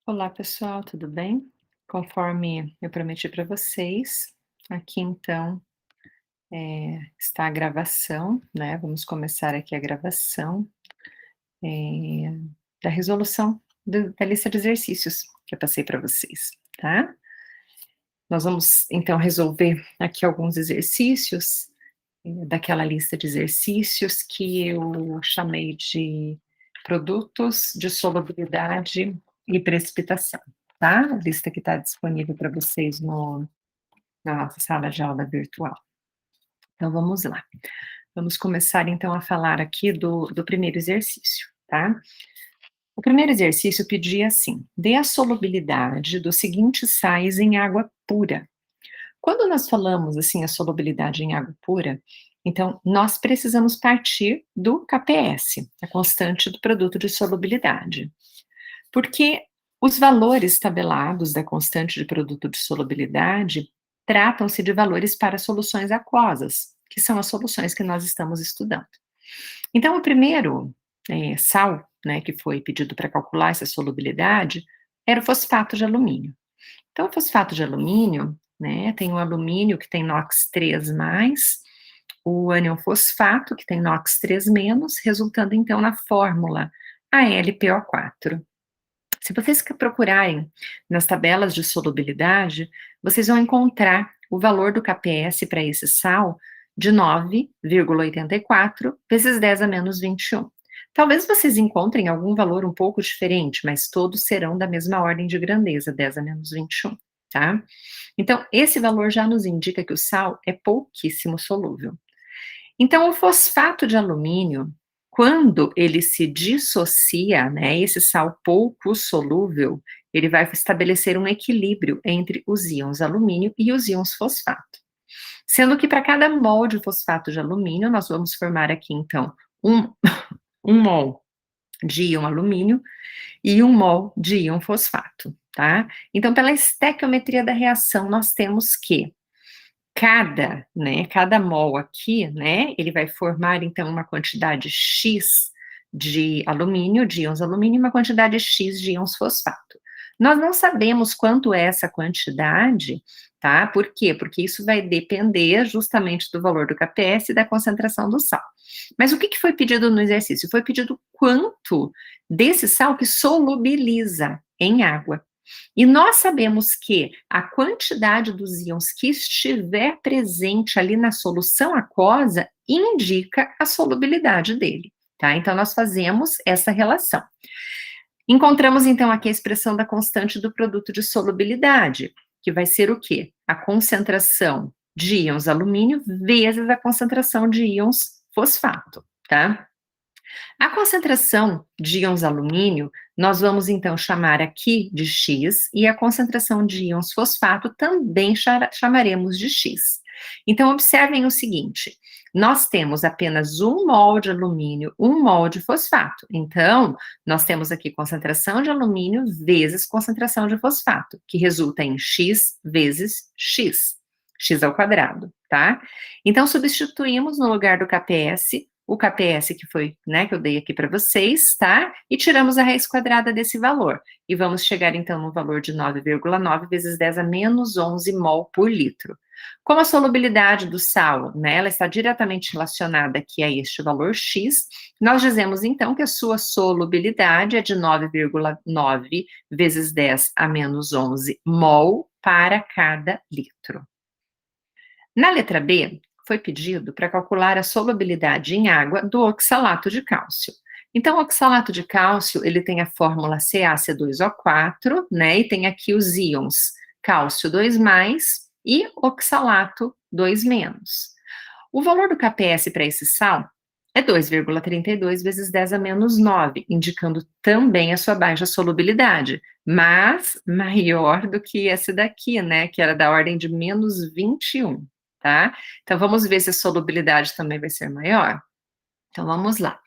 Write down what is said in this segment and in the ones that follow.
Olá, pessoal, tudo bem? Conforme eu prometi para vocês, aqui então está a gravação, né? Vamos começar aqui a gravação eh, da resolução da lista de exercícios que eu passei para vocês, tá? Nós vamos então resolver aqui alguns exercícios daquela lista de exercícios que eu chamei de produtos de solubilidade e precipitação, tá? A lista que está disponível para vocês na nossa sala de aula virtual. Então vamos lá. Vamos começar então a falar aqui do primeiro exercício, tá? O primeiro exercício pedia assim: dê a solubilidade dos seguintes sais em água pura. Quando nós falamos assim a solubilidade em água pura, então nós precisamos partir do KPS, a constante do produto de solubilidade, porque os valores tabelados da constante de produto de solubilidade tratam-se de valores para soluções aquosas, que são as soluções que nós estamos estudando. Então, o primeiro sal, né, que foi pedido para calcular essa solubilidade, era o fosfato de alumínio. Então, o fosfato de alumínio, né, tem o alumínio que tem NOx 3+, o ânion fosfato que tem NOx 3-, resultando então na fórmula AlPO4. Se vocês procurarem nas tabelas de solubilidade, vocês vão encontrar o valor do KPS para esse sal de 9,84 vezes 10 a menos 21. Talvez vocês encontrem algum valor um pouco diferente, mas todos serão da mesma ordem de grandeza, 10 a menos 21, tá? Então, esse valor já nos indica que o sal é pouquíssimo solúvel. Então, o fosfato de alumínio, quando ele se dissocia, né, esse sal pouco solúvel, ele vai estabelecer um equilíbrio entre os íons alumínio e os íons fosfato. Sendo que para cada mol de fosfato de alumínio, nós vamos formar aqui, então, um, um mol de íon alumínio e um mol de íon fosfato, tá? Então, pela estequiometria da reação, nós temos que cada mol aqui, né, ele vai formar, então, uma quantidade X de alumínio, de íons alumínio, e uma quantidade X de íons fosfato. Nós não sabemos quanto é essa quantidade, tá? Por quê? Porque isso vai depender justamente do valor do KPS e da concentração do sal. Mas o que foi pedido no exercício? Foi pedido quanto desse sal que solubiliza em água. E nós sabemos que a quantidade dos íons que estiver presente ali na solução aquosa indica a solubilidade dele, tá? Então, nós fazemos essa relação. Encontramos, então, aqui a expressão da constante do produto de solubilidade, que vai ser o quê? A concentração de íons alumínio vezes a concentração de íons fosfato, tá? A concentração de íons alumínio, nós vamos então chamar aqui de X, e a concentração de íons fosfato também chamaremos de X. Então, observem o seguinte: nós temos apenas 1 mol de alumínio, 1 mol de fosfato. Então, nós temos aqui concentração de alumínio vezes concentração de fosfato, que resulta em X vezes X, X ao quadrado, tá? Então, substituímos no lugar do KPS o KPS que foi, né, que eu dei aqui para vocês, tá? E tiramos a raiz quadrada desse valor. E vamos chegar, então, no valor de 9,9 vezes 10 a menos 11 mol por litro. Como a solubilidade do sal, né, ela está diretamente relacionada aqui a este valor X, nós dizemos, então, que a sua solubilidade é de 9,9 vezes 10 a menos 11 mol para cada litro. Na letra B, foi pedido para calcular a solubilidade em água do oxalato de cálcio. Então, o oxalato de cálcio, ele tem a fórmula CaC2O4, né, e tem aqui os íons cálcio 2+, e oxalato 2-. O valor do KPS para esse sal é 2,32 vezes 10 a menos 9, indicando também a sua baixa solubilidade, mas maior do que esse daqui, né, que era da ordem de menos 21. Tá? Então, vamos ver se a solubilidade também vai ser maior? Então, vamos lá.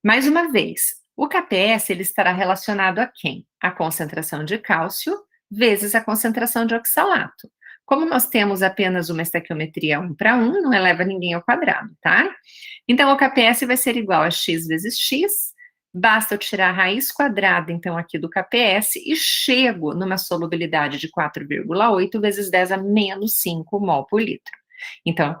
Mais uma vez, o KPS, ele estará relacionado a quem? A concentração de cálcio vezes a concentração de oxalato. Como nós temos apenas uma estequiometria 1 para 1, não eleva ninguém ao quadrado, tá? Então, o KPS vai ser igual a X vezes X, Basta eu tirar a raiz quadrada, então, aqui do KPS e chego numa solubilidade de 4,8 vezes 10 a menos 5 mol por litro. Então,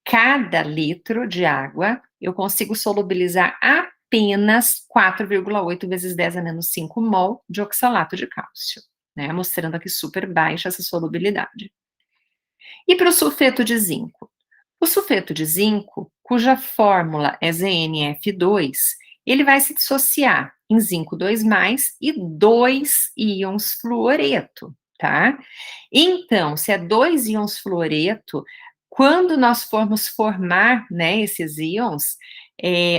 cada litro de água, eu consigo solubilizar apenas 4,8 vezes 10 a menos 5 mol de oxalato de cálcio, né? Mostrando aqui super baixa essa solubilidade. E para o sulfeto de zinco? O sulfeto de zinco, cuja fórmula é ZnF2, ele vai se dissociar em zinco 2+, e 2 íons fluoreto, tá? Então, se é 2 íons fluoreto, quando nós formos formar, né, esses íons,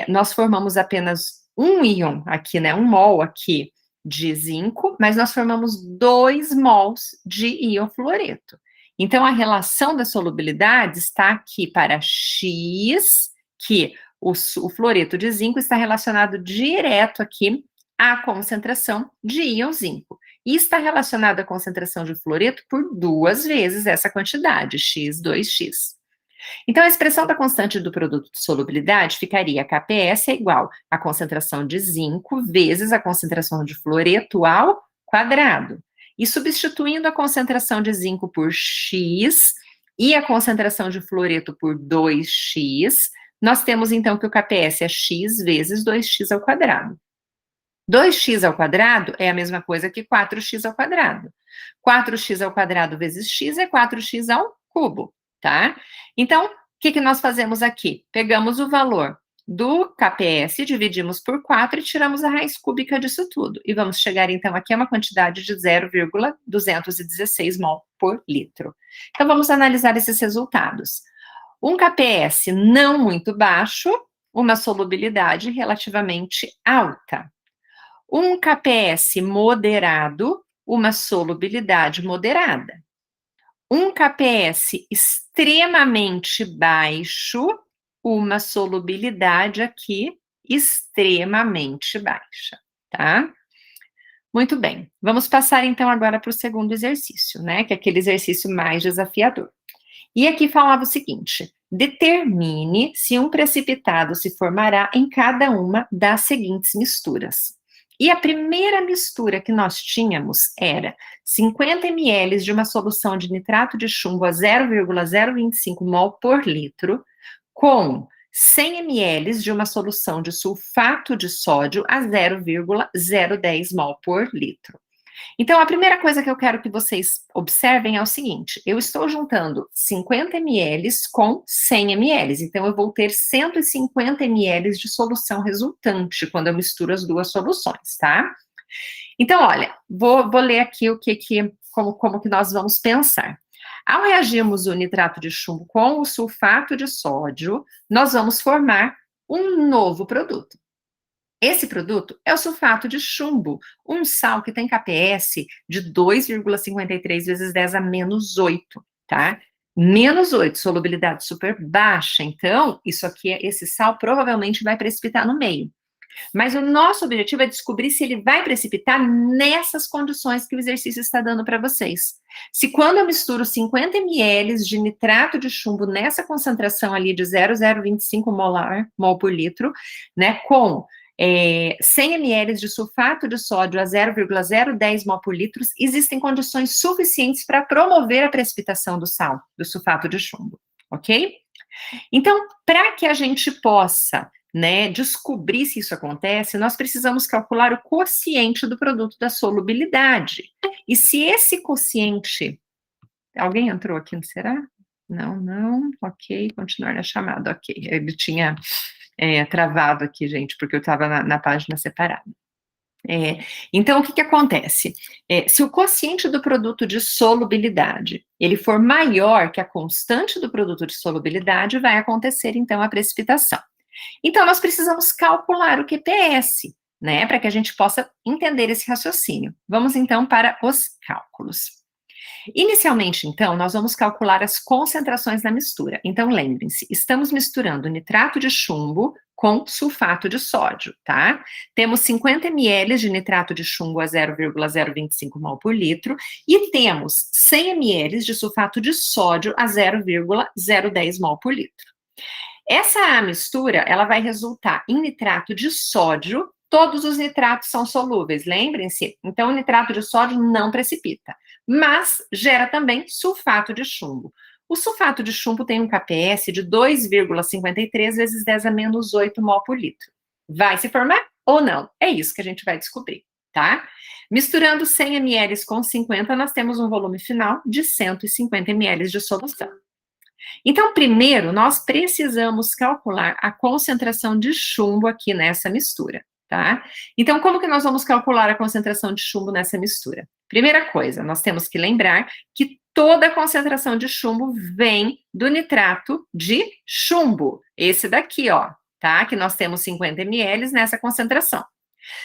nós formamos apenas um íon aqui, né, um mol aqui de zinco, mas nós formamos 2 mols de íon fluoreto. Então, a relação da solubilidade está aqui para X, que o fluoreto de zinco está relacionado direto aqui à concentração de íon zinco. E está relacionado à concentração de fluoreto por 2 vezes essa quantidade, X, 2x. Então, a expressão da constante do produto de solubilidade ficaria KPS é igual à concentração de zinco vezes a concentração de fluoreto ao quadrado. E substituindo a concentração de zinco por X e a concentração de fluoreto por 2x, nós temos então que o KPS é X vezes 2x ao quadrado. 2x ao quadrado é a mesma coisa que 4x ao quadrado. 4x ao quadrado vezes x é 4x ao cubo, tá? Então, o que nós fazemos aqui? Pegamos o valor do KPS, dividimos por 4 e tiramos a raiz cúbica disso tudo. E vamos chegar, então, aqui a uma quantidade de 0,216 mol por litro. Então, vamos analisar esses resultados. Um KPS não muito baixo, uma solubilidade relativamente alta. Um KPS moderado, uma solubilidade moderada. Um KPS extremamente baixo, uma solubilidade aqui extremamente baixa, tá? Muito bem, vamos passar então agora para o segundo exercício, né? Que é aquele exercício mais desafiador. E aqui falava o seguinte: determine se um precipitado se formará em cada uma das seguintes misturas. E a primeira mistura que nós tínhamos era 50 ml de uma solução de nitrato de chumbo a 0,025 mol por litro, com 100 ml de uma solução de sulfato de sódio a 0,010 mol por litro. Então, a primeira coisa que eu quero que vocês observem é o seguinte: eu estou juntando 50 ml com 100 ml, então eu vou ter 150 ml de solução resultante quando eu misturo as duas soluções, tá? Então, olha, vou ler aqui como que nós vamos pensar. Ao reagirmos o nitrato de chumbo com o sulfato de sódio, nós vamos formar um novo produto. Esse produto é o sulfato de chumbo, um sal que tem KPS de 2,53 vezes 10 a menos 8, tá? Menos 8, solubilidade super baixa. Então, isso aqui, esse sal provavelmente vai precipitar no meio. Mas o nosso objetivo é descobrir se ele vai precipitar nessas condições que o exercício está dando para vocês. Se quando eu misturo 50 ml de nitrato de chumbo nessa concentração ali de 0,025 mol por litro, né, com 100 ml de sulfato de sódio a 0,010 mol por litro, existem condições suficientes para promover a precipitação do sal, do sulfato de chumbo, ok? Então, para que a gente possa, né, descobrir se isso acontece, nós precisamos calcular o quociente do produto da solubilidade. E se esse quociente... Alguém entrou aqui, não será? Não, ok, continuar a chamada, ok. Ele tinha travado aqui, gente, porque eu estava na página separada. Então, o que acontece? Se o quociente do produto de solubilidade ele for maior que a constante do produto de solubilidade, vai acontecer, então, a precipitação. Então, nós precisamos calcular o QPS, né, para que a gente possa entender esse raciocínio. Vamos, então, para os cálculos. Inicialmente, então, nós vamos calcular as concentrações da mistura. Então, lembrem-se, estamos misturando nitrato de chumbo com sulfato de sódio, tá? Temos 50 ml de nitrato de chumbo a 0,025 mol por litro e temos 100 ml de sulfato de sódio a 0,010 mol por litro. Essa mistura, ela vai resultar em nitrato de sódio todos os nitratos são solúveis, lembrem-se. Então, o nitrato de sódio não precipita, mas gera também sulfato de chumbo. O sulfato de chumbo tem um KPS de 2,53 vezes 10 a menos 8 mol por litro. Vai se formar ou não? É isso que a gente vai descobrir, tá? Misturando 100 ml com 50, nós temos um volume final de 150 ml de solução. Então, primeiro, nós precisamos calcular a concentração de chumbo aqui nessa mistura, tá? Então, como que nós vamos calcular a concentração de chumbo nessa mistura? Primeira coisa, nós temos que lembrar que toda a concentração de chumbo vem do nitrato de chumbo. Esse daqui, ó, tá? Que nós temos 50 ml nessa concentração.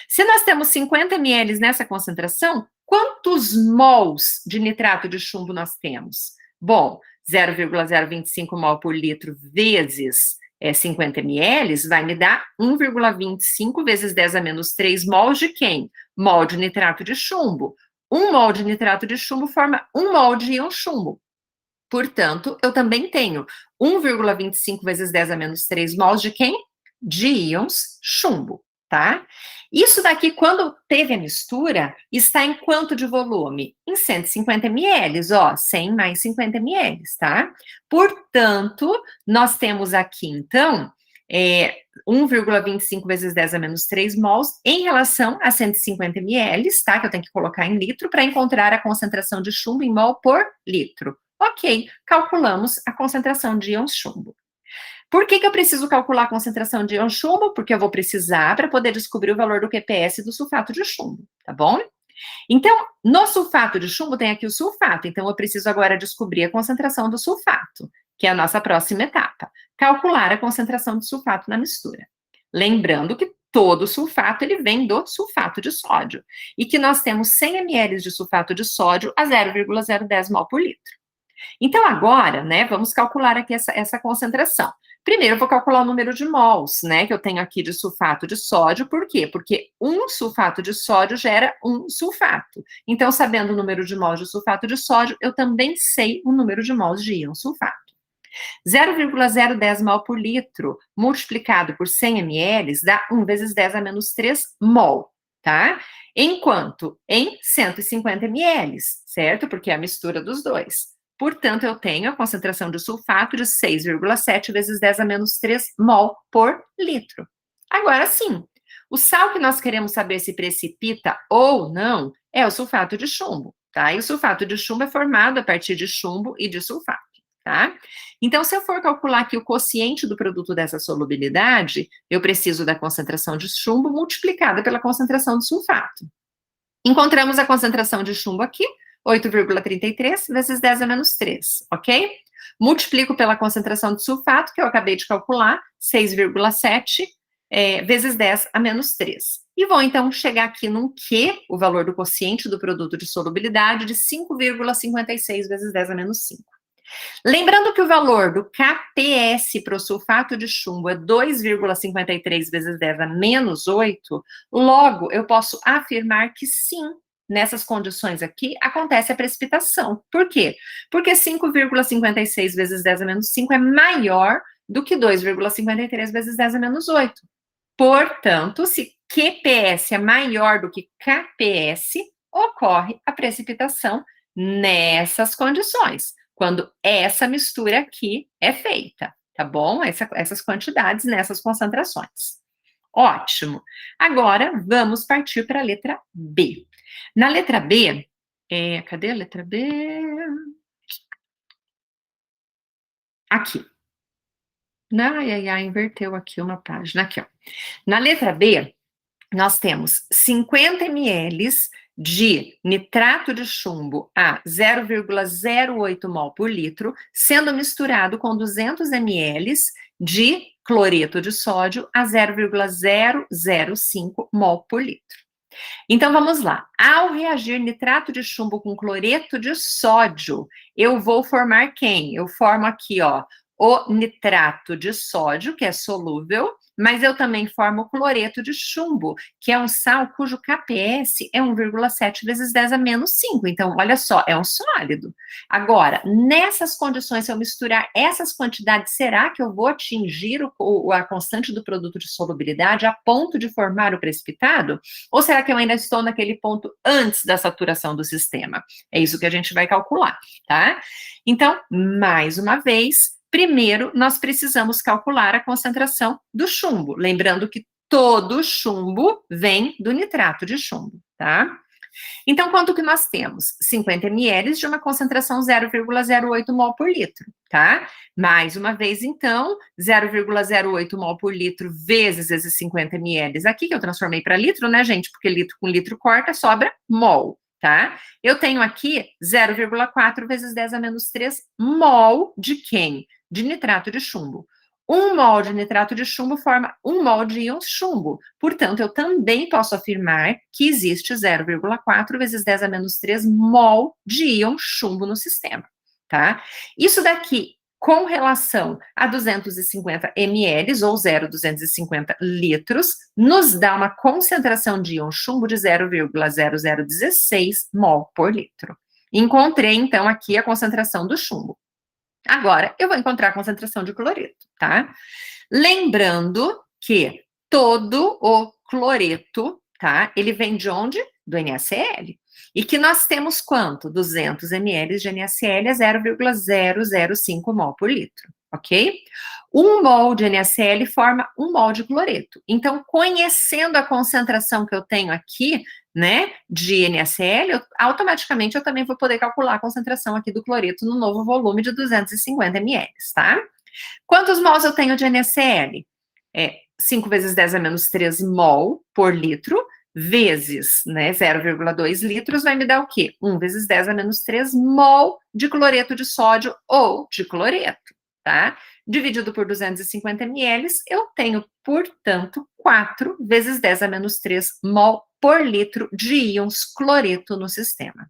Se nós temos 50 ml nessa concentração, quantos mols de nitrato de chumbo nós temos? Bom, 0,025 mol por litro vezes 50 ml vai me dar 1,25 vezes 10 a menos 3 mols de quem? Mol de nitrato de chumbo. 1 mol de nitrato de chumbo forma 1 mol de íon chumbo. Portanto, eu também tenho 1,25 vezes 10 a menos 3 mols de quem? De íons chumbo, tá? Isso daqui, quando teve a mistura, está em quanto de volume? Em 150 ml, ó, 100 mais 50 ml, tá? Portanto, nós temos aqui, então, 1,25 vezes 10 a menos 3 mols em relação a 150 ml, tá? Que eu tenho que colocar em litro para encontrar a concentração de chumbo em mol por litro. Ok, calculamos a concentração de íons chumbo. Por que eu preciso calcular a concentração de íon chumbo? Porque eu vou precisar para poder descobrir o valor do QPS do sulfato de chumbo, tá bom? Então, no sulfato de chumbo tem aqui o sulfato, então eu preciso agora descobrir a concentração do sulfato, que é a nossa próxima etapa. Calcular a concentração de sulfato na mistura. Lembrando que todo sulfato, ele vem do sulfato de sódio, e que nós temos 100 ml de sulfato de sódio a 0,010 mol por litro. Então, agora, né, vamos calcular aqui essa concentração. Primeiro, eu vou calcular o número de mols, né, que eu tenho aqui de sulfato de sódio. Por quê? Porque um sulfato de sódio gera um sulfato. Então, sabendo o número de mols de sulfato de sódio, eu também sei o número de mols de íon sulfato. 0,010 mol por litro multiplicado por 100 ml dá 1 vezes 10 a menos 3 mol, tá? Enquanto em 150 ml, certo? Porque é a mistura dos dois. Portanto, eu tenho a concentração de sulfato de 6,7 vezes 10 a menos 3 mol por litro. Agora sim, o sal que nós queremos saber se precipita ou não é o sulfato de chumbo, tá? E o sulfato de chumbo é formado a partir de chumbo e de sulfato, tá? Então, se eu for calcular aqui o quociente do produto dessa solubilidade, eu preciso da concentração de chumbo multiplicada pela concentração de sulfato. Encontramos a concentração de chumbo aqui, 8,33 vezes 10 a menos 3, ok? Multiplico pela concentração de sulfato, que eu acabei de calcular, 6,7 vezes 10 a menos 3. E vou, então, chegar aqui num Q, o valor do quociente do produto de solubilidade, de 5,56 vezes 10 a menos 5. Lembrando que o valor do KPS para o sulfato de chumbo é 2,53 vezes 10 a menos 8, logo, eu posso afirmar que sim, nessas condições aqui, acontece a precipitação. Por quê? Porque 5,56 vezes 10 a menos 5 é maior do que 2,53 vezes 10 a menos 8. Portanto, se QPS é maior do que KPS, ocorre a precipitação nessas condições, quando essa mistura aqui é feita, tá bom? Essas quantidades nessas concentrações. Ótimo. Agora, vamos partir para a letra B. Na letra B, cadê a letra B? Aqui. Inverteu aqui uma página. Aqui, ó. Na letra B, nós temos 50 ml de nitrato de chumbo a 0,08 mol por litro, sendo misturado com 200 ml de cloreto de sódio a 0,005 mol por litro. Então, vamos lá. Ao reagir nitrato de chumbo com cloreto de sódio, eu vou formar quem? Eu formo aqui, ó, o nitrato de sódio, que é solúvel, mas eu também formo cloreto de chumbo, que é um sal cujo KPS é 1,7 vezes 10 a menos 5. Então, olha só, é um sólido. Agora, nessas condições, se eu misturar essas quantidades, será que eu vou atingir a constante do produto de solubilidade a ponto de formar o precipitado? Ou será que eu ainda estou naquele ponto antes da saturação do sistema? É isso que a gente vai calcular, tá? Então, mais uma vez, primeiro nós precisamos calcular a concentração do chumbo, lembrando que todo chumbo vem do nitrato de chumbo, tá? Então, quanto que nós temos? 50 ml de uma concentração 0,08 mol por litro, tá? Mais uma vez, então, 0,08 mol por litro vezes esses 50 ml aqui, que eu transformei para litro, né, gente? Porque litro com litro corta, sobra mol, tá? Eu tenho aqui 0,4 vezes 10 a menos 3 mol de quem? De nitrato de chumbo. 1 mol de nitrato de chumbo forma 1 mol de íons chumbo. Portanto, eu também posso afirmar que existe 0,4 vezes 10 a menos 3 mol de íon chumbo no sistema, tá? Isso daqui, com relação a 250 ml, ou 0,250 litros, nos dá uma concentração de íon chumbo de 0,0016 mol por litro. Encontrei, então, aqui a concentração do chumbo. Agora, eu vou encontrar a concentração de cloreto, tá? Lembrando que todo o cloreto, tá? Ele vem de onde? Do NaCl. E que nós temos quanto? 200 ml de NaCl é 0,005 mol por litro, ok? 1 mol de NaCl forma 1 mol de cloreto. Então, conhecendo a concentração que eu tenho aqui, né, de NaCl, automaticamente eu também vou poder calcular a concentração aqui do cloreto no novo volume de 250 ml, tá? Quantos mols eu tenho de NaCl? 5 vezes 10 a menos 3 mol por litro, vezes, né, 0,2 litros, vai me dar o quê? 1 vezes 10 a menos 3 mol de cloreto de sódio ou de cloreto, tá? Dividido por 250 ml, eu tenho, portanto, 4 vezes 10 a menos 3 mol por litro de íons cloreto no sistema.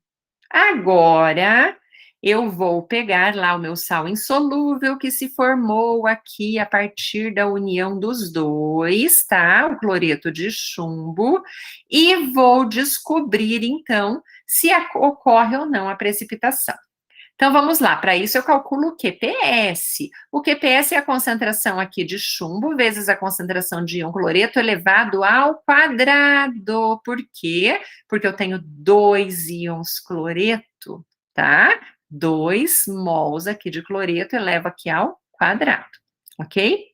Agora, eu vou pegar lá o meu sal insolúvel que se formou aqui a partir da união dos dois, tá? O cloreto de chumbo, e vou descobrir, então, se ocorre ou não a precipitação. Então, vamos lá, para isso eu calculo o QPS. O QPS é a concentração aqui de chumbo vezes a concentração de íon cloreto elevado ao quadrado. Por quê? Porque eu tenho 2 íons cloreto, tá? 2 mols aqui de cloreto eleva aqui ao quadrado, ok?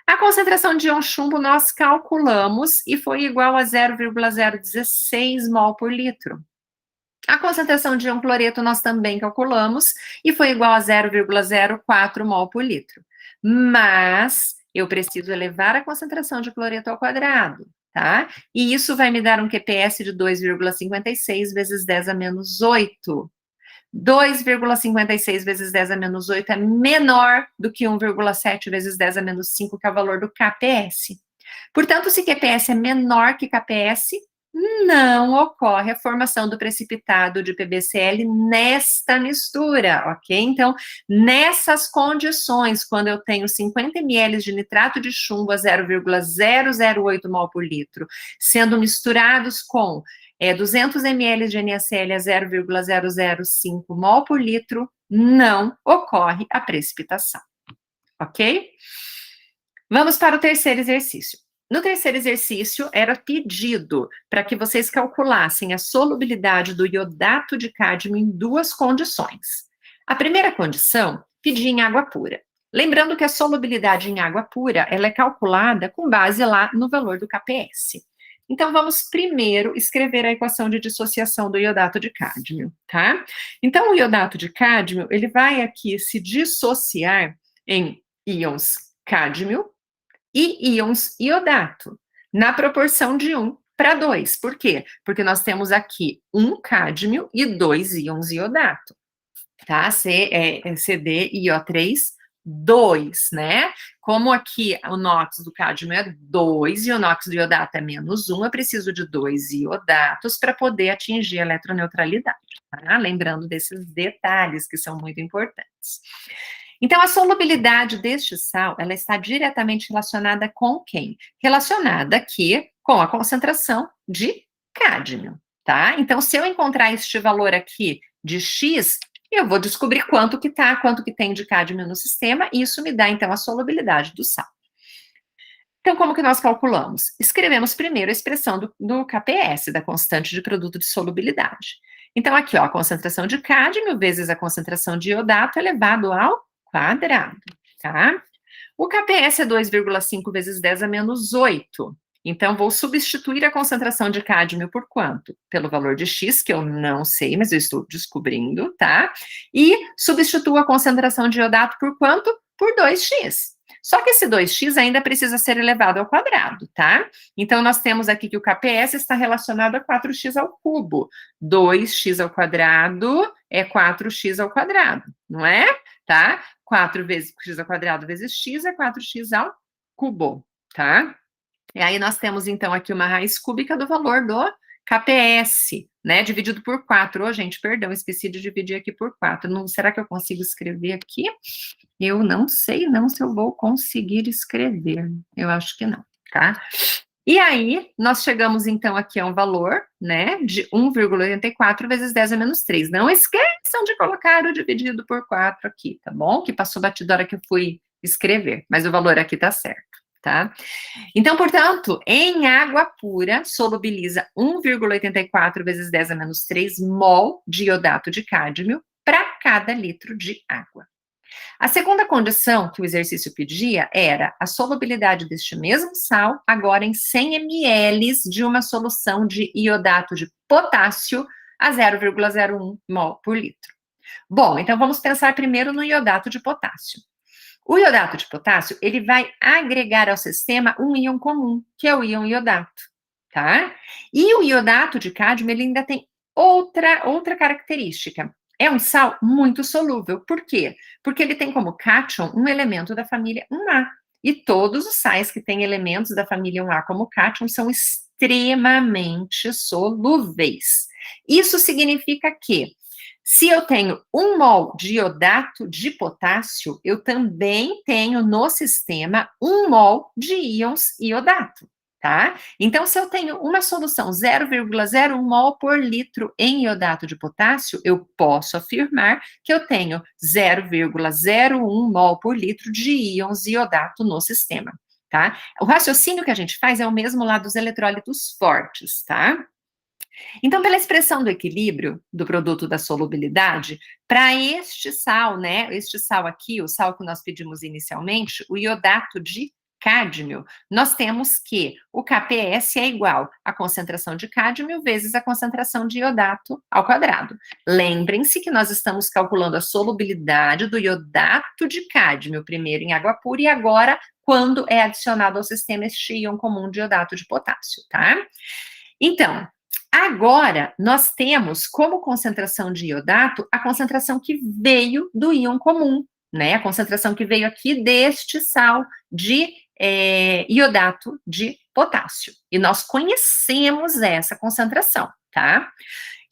A concentração de íon chumbo nós calculamos e foi igual a 0,016 mol por litro. A concentração de íon cloreto nós também calculamos e foi igual a 0,04 mol por litro. Mas eu preciso elevar a concentração de cloreto ao quadrado, tá? E isso vai me dar um QPS de 2,56 vezes 10 a menos 8. 2,56 vezes 10 a menos 8 é menor do que 1,7 vezes 10 a menos 5, que é o valor do KPS. Portanto, se QPS é menor que KPS, não ocorre a formação do precipitado de PBCl nesta mistura, ok? Então, nessas condições, quando eu tenho 50 ml de nitrato de chumbo a 0,008 mol por litro, sendo misturados com 200 ml de NaCl a 0,005 mol por litro, não ocorre a precipitação, ok? Vamos para o terceiro exercício. No terceiro exercício, era pedido para que vocês calculassem a solubilidade do iodato de cádmio em duas condições. A primeira condição, pedia em água pura. Lembrando que a solubilidade em água pura, ela é calculada com base lá no valor do KPS. Então, vamos primeiro escrever a equação de dissociação do iodato de cádmio, tá? Então, o iodato de cádmio, ele vai aqui se dissociar em íons cádmio e íons iodato, na proporção de 1 para 2. Por quê? Porque nós temos aqui 1 cádmio e 2 íons iodato, tá? CdIO3, 2, né? Como aqui o NOx do cádmio é 2 e o NOx do iodato é menos 1, eu preciso de 2 iodatos para poder atingir a eletroneutralidade, tá? Lembrando desses detalhes que são muito importantes. Então, a solubilidade deste sal, ela está diretamente relacionada com quem? Relacionada aqui com a concentração de cádmio, tá? Então, se eu encontrar este valor aqui de X, eu vou descobrir quanto que tem de cádmio no sistema, e isso me dá, então, a solubilidade do sal. Então, como que nós calculamos? Escrevemos primeiro a expressão do KPS, da constante de produto de solubilidade. Então, aqui, ó, a concentração de cádmio vezes a concentração de iodato elevado ao quadrado, tá? O KPS é 2,5 vezes 10 a menos 8. Então, vou substituir a concentração de cádmio por quanto? Pelo valor de X, que eu não sei, mas eu estou descobrindo, tá? E substituo a concentração de iodato por quanto? Por 2X. Só que esse 2x ainda precisa ser elevado ao quadrado, tá? Então, nós temos aqui que o KPS está relacionado a 4x ao cubo. 2x ao quadrado é 4x ao quadrado, não é? Tá? 4 vezes x ao quadrado vezes x é 4x ao cubo, tá? E aí nós temos, então, aqui uma raiz cúbica do valor do KPS, né? Dividido por 4. Ô, gente, perdão, esqueci de dividir aqui por 4. Não, será que eu consigo escrever aqui? Eu não sei não se eu vou conseguir escrever. Eu acho que não, tá? E aí, nós chegamos, então, aqui a um valor, né, de 1,84 vezes 10 a menos 3. Não esqueçam de colocar o dividido por 4 aqui, tá bom? Que passou batido a hora que eu fui escrever, mas o valor aqui tá certo, tá? Então, portanto, em água pura, solubiliza 1,84 vezes 10 a menos 3 mol de iodato de cádmio para cada litro de água. A segunda condição que o exercício pedia era a solubilidade deste mesmo sal, agora em 100 ml de uma solução de iodato de potássio a 0,01 mol por litro. Bom, então vamos pensar primeiro no iodato de potássio. O iodato de potássio, ele vai agregar ao sistema um íon comum, que é o íon iodato, tá? E o iodato de cádmio, ele ainda tem outra característica. É um sal muito solúvel. Por quê? Porque ele tem como cátion um elemento da família 1A. E todos os sais que têm elementos da família 1A como cátion são extremamente solúveis. Isso significa que, se eu tenho 1 mol de iodato de potássio, eu também tenho no sistema 1 mol de íons iodato, tá? Então, se eu tenho uma solução 0,01 mol por litro em iodato de potássio, eu posso afirmar que eu tenho 0,01 mol por litro de íons iodato no sistema, tá? O raciocínio que a gente faz é o mesmo lá dos eletrólitos fortes, tá? Então, pela expressão do equilíbrio do produto da solubilidade, para este sal, né, este sal aqui, o sal que nós pedimos inicialmente, o iodato de cádmio, nós temos que o KPS é igual à concentração de cádmio vezes a concentração de iodato ao quadrado. Lembrem-se que nós estamos calculando a solubilidade do iodato de cádmio, primeiro em água pura e agora quando é adicionado ao sistema este íon comum de iodato de potássio, tá? Então, agora, nós temos como concentração de iodato a concentração que veio do íon comum, né? A concentração que veio aqui deste sal de iodato de potássio. E nós conhecemos essa concentração, tá?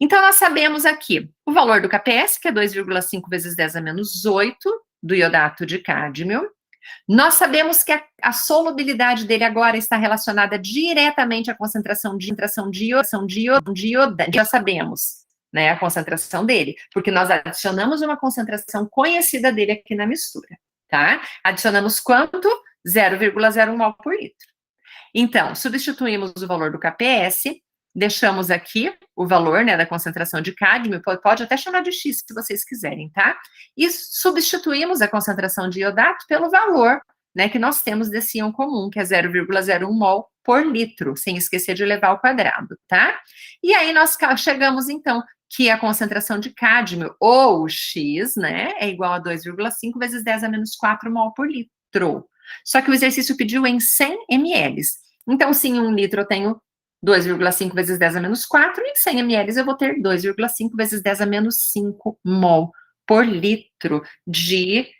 Então, nós sabemos aqui o valor do KPS, que é 2,5 vezes 10 a menos 8 do iodato de cádmio. Nós sabemos que a solubilidade dele agora está relacionada diretamente à concentração de iodato. Já sabemos, né, a concentração dele, porque nós adicionamos uma concentração conhecida dele aqui na mistura, tá? Adicionamos quanto? 0,01 mol por litro. Então, substituímos o valor do KPS, deixamos aqui o valor, né, da concentração de cádmio, pode até chamar de X se vocês quiserem, tá? E substituímos a concentração de iodato pelo valor, né, que nós temos desse íon comum, que é 0,01 mol por litro, sem esquecer de levar ao quadrado, tá? E aí nós chegamos, então, que a concentração de cádmio, ou X, né, é igual a 2,5 vezes 10 a menos 4 mol por litro. Só que o exercício pediu em 100 ml. Então, se em 1 litro eu tenho 2,5 vezes 10 a menos 4, e em 100 ml eu vou ter 2,5 vezes 10 a menos 5 mol por litro de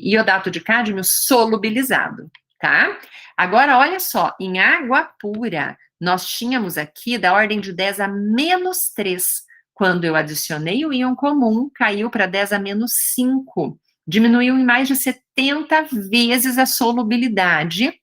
iodato de cádmio solubilizado, tá? Agora, olha só, em água pura, nós tínhamos aqui da ordem de 10 a menos 3 Quando eu adicionei o íon comum, caiu para 10 a menos 5. Diminuiu em mais de 70 vezes a solubilidade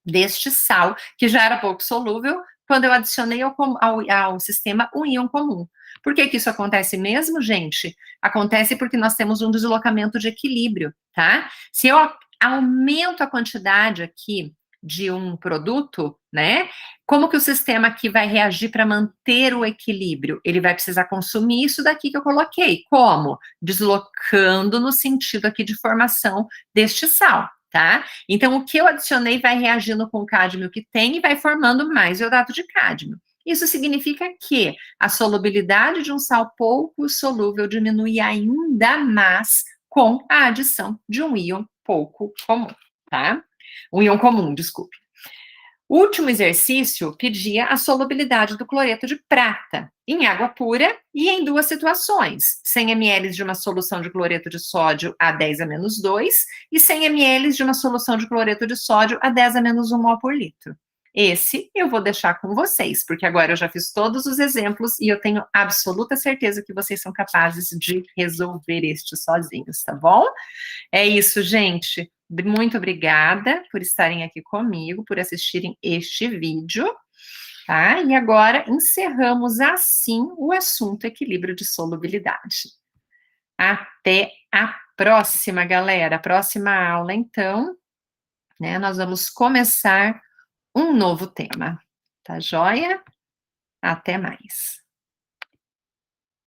deste sal, que já era pouco solúvel, quando eu adicionei ao sistema o íon comum. Por que isso acontece mesmo, gente? Acontece porque nós temos um deslocamento de equilíbrio, tá? Se eu aumento a quantidade aqui de um produto, né? Como que o sistema aqui vai reagir para manter o equilíbrio? Ele vai precisar consumir isso daqui que eu coloquei. Como? Deslocando no sentido aqui de formação deste sal, tá? Então, o que eu adicionei vai reagindo com o cádmio que tem e vai formando mais iodato de cádmio. Isso significa que a solubilidade de um sal pouco solúvel diminui ainda mais com a adição de um íon pouco comum, tá? Um íon comum, desculpe. O último exercício pedia a solubilidade do cloreto de prata em água pura e em duas situações: 100 ml de uma solução de cloreto de sódio a 10 a menos 2 e 100 ml de uma solução de cloreto de sódio a 10 a menos 1 mol por litro. Esse eu vou deixar com vocês, porque agora eu já fiz todos os exemplos e eu tenho absoluta certeza que vocês são capazes de resolver este sozinhos, tá bom? É isso, gente. Muito obrigada por estarem aqui comigo, por assistirem este vídeo, tá? E agora encerramos assim o assunto equilíbrio de solubilidade. Até a próxima, galera. A próxima aula, então, né? Nós vamos começar um novo tema. Tá joia? Até mais.